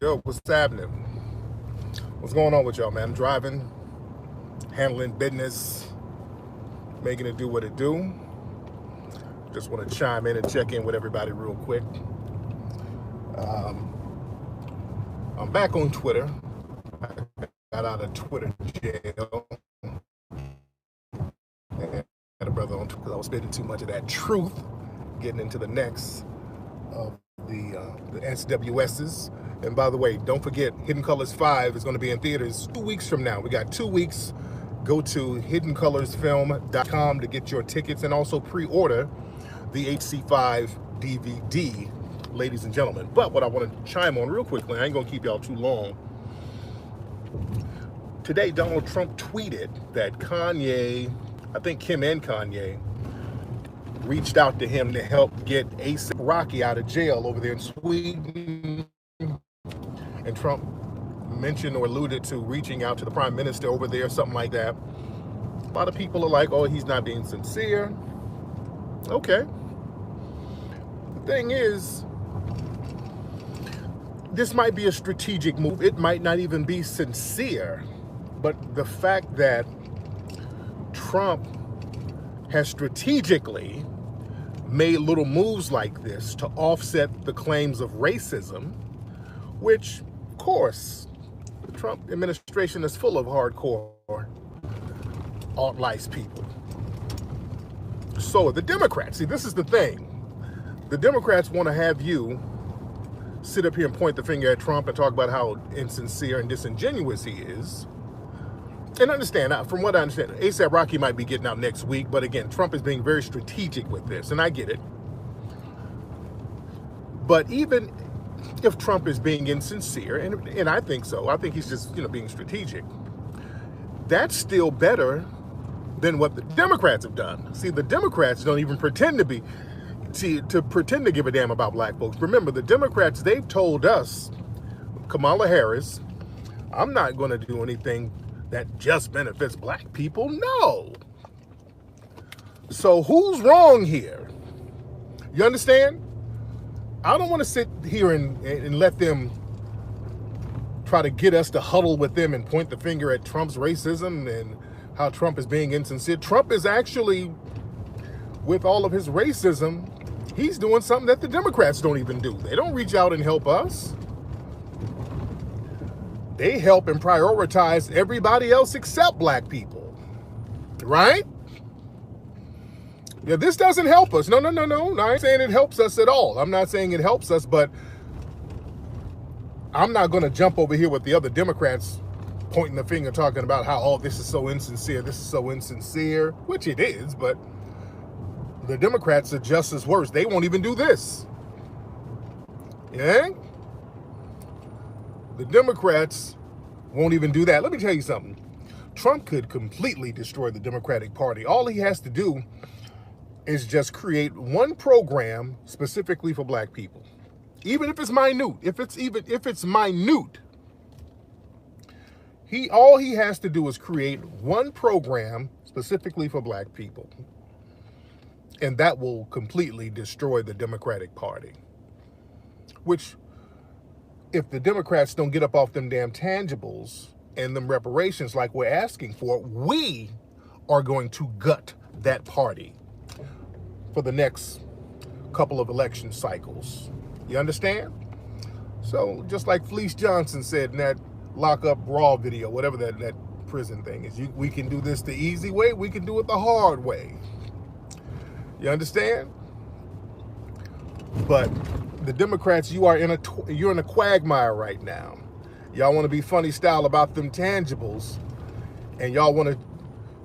Yo, what's happening? What's going on with y'all, man? I'm driving, handling business, making it do what it do. Just want to chime in and check in with everybody real quick. Um, I'm back on Twitter. I got out of Twitter jail. And had a brother on Twitter because I was spitting too much of that truth, getting into the next of the SWSs. And by the way, don't forget, Hidden Colors 5 is going to be in theaters 2 weeks from now. We got 2 weeks. Go to hiddencolorsfilm.com to get your tickets and also pre-order the HC5 DVD, ladies and gentlemen. But what I want to chime on real quickly, I ain't going to keep y'all too long. Today, Donald Trump tweeted that Kanye, I think Kim and Kanye, reached out to him to help get ASAP Rocky out of jail over there in Sweden. And Trump mentioned or alluded to reaching out to the prime minister over there, something like that. A lot of people are like, oh, he's not being sincere. Okay. The thing is, this might be a strategic move. It might not even be sincere. But the fact that Trump has strategically made little moves like this to offset the claims of racism, which, of course, the Trump administration is full of hardcore alt-life people. So the Democrats, see, this is the thing. The Democrats want to have you sit up here and point the finger at Trump and talk about how insincere and disingenuous he is. And understand, from what I understand, ASAP Rocky might be getting out next week, but again, Trump is being very strategic with this, and I get it. But even if Trump is being insincere, and I think so, I think he's just, being strategic, that's still better than what the Democrats have done. See, the Democrats don't even pretend to pretend to give a damn about black folks. Remember, the Democrats, they've told us, Kamala Harris, I'm not going to do anything that just benefits black people. No. So who's wrong here? You understand? I don't want to sit here and let them try to get us to huddle with them and point the finger at Trump's racism and how Trump is being insincere. Trump is actually, with all of his racism, he's doing something that the Democrats don't even do. They don't reach out and help us. They help and prioritize everybody else except black people, right? Yeah, this doesn't help us. No. I ain't saying it helps us at all. I'm not saying it helps us, but I'm not going to jump over here with the other Democrats pointing the finger, talking about how, oh, this is so insincere, which it is, but the Democrats are just as worse. They won't even do this. Yeah? The Democrats won't even do that. Let me tell you something. Trump could completely destroy the Democratic Party. All he has to do is just create one program specifically for black people. Even if it's minute, all he has to do is create one program specifically for black people. And that will completely destroy the Democratic Party. Which, if the Democrats don't get up off them damn tangibles and them reparations like we're asking for, we are going to gut that party for the next couple of election cycles. You understand? So just like Fleece Johnson said in that Lock Up Raw video, whatever that prison thing is, we can do this the easy way, we can do it the hard way. You understand? But the Democrats, you're in a quagmire right now. Y'all want to be funny style about them tangibles, and y'all want to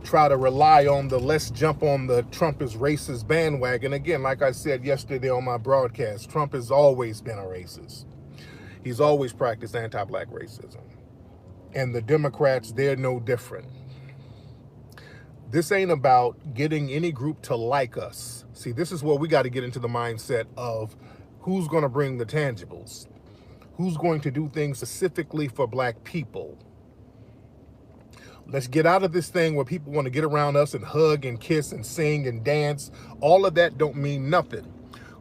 try to rely on the let's jump on the Trump is racist bandwagon. Again, like I said yesterday on my broadcast, Trump has always been a racist. He's always practiced anti-black racism. And the Democrats, they're no different. This ain't about getting any group to like us. See, this is where we got to get into the mindset of who's going to bring the tangibles, who's going to do things specifically for black people. Let's get out of this thing where people want to get around us and hug and kiss and sing and dance. All of that don't mean nothing.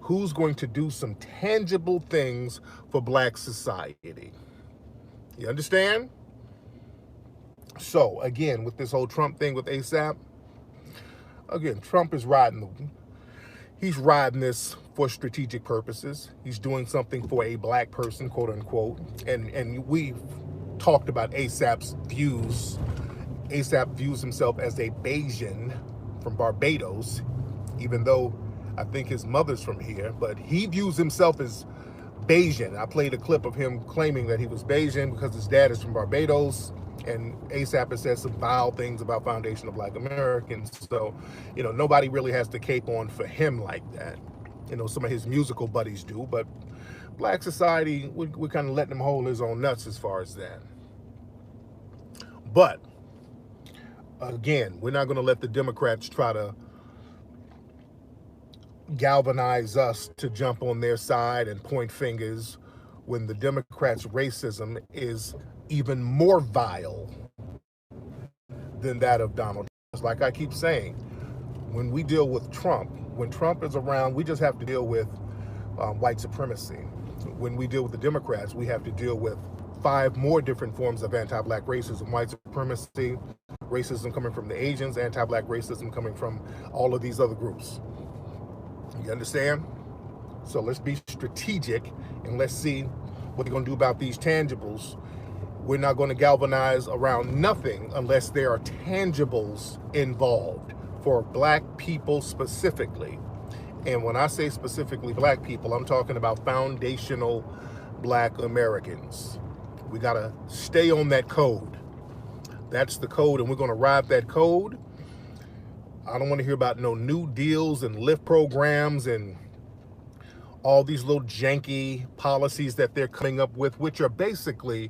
who's going to do some tangible things for black society. You understand? So again, with this whole Trump thing with ASAP, again, Trump is he's riding this for strategic purposes. He's doing something for a black person, quote unquote. And we've talked about ASAP's views. ASAP views himself as a Bayesian from Barbados, even though I think his mother's from here, but he views himself as Bayesian. I played a clip of him claiming that he was Bayesian because his dad is from Barbados, and ASAP has said some vile things about Foundation of Black Americans. So, you know, nobody really has the cape on for him like that. You know, some of his musical buddies do, but black society, we're kind of letting him hold his own nuts as far as that. But again, we're not going to let the Democrats try to galvanize us to jump on their side and point fingers when the Democrats' racism is even more vile than that of Donald Trump. Like I keep saying, when we deal with Trump, when Trump is around, we just have to deal with white supremacy. When we deal with the Democrats, we have to deal with 5 more different forms of anti-black racism: white supremacy, racism coming from the Asians, anti-black racism coming from all of these other groups. You understand? So let's be strategic and let's see what they're going to do about these tangibles. We're not going to galvanize around nothing unless there are tangibles involved for black people specifically. And when I say specifically black people, I'm talking about foundational black Americans. We got to stay on that code. That's the code, and we're going to ride that code. I don't want to hear about no new deals and lift programs and all these little janky policies that they're coming up with, which are basically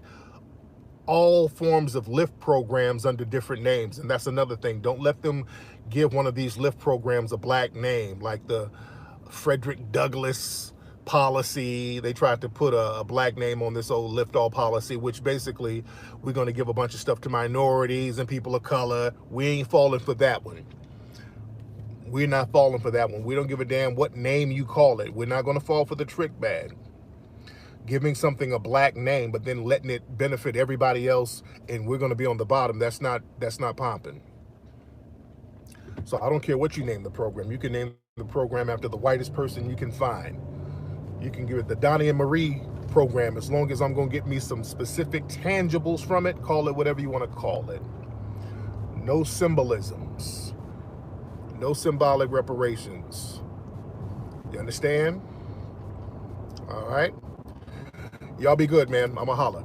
all forms of lift programs under different names. And that's another thing. Don't let them give one of these lift programs a black name, like the Frederick Douglass policy. They tried to put a black name on this old lift all policy, which basically we're going to give a bunch of stuff to minorities and people of color. We ain't falling for that one. We're not falling for that one. We don't give a damn what name you call it. We're not going to fall for the trick bag. Giving something a black name, but then letting it benefit everybody else, and we're going to be on the bottom. That's not pumping. So I don't care what you name the program. You can name the program after the whitest person you can find. You can give it the Donnie and Marie program, as long as I'm going to get me some specific tangibles from it. Call it whatever you want to call it. No symbolisms. No symbolic reparations. You understand? All right. Y'all be good, man. I'ma holla.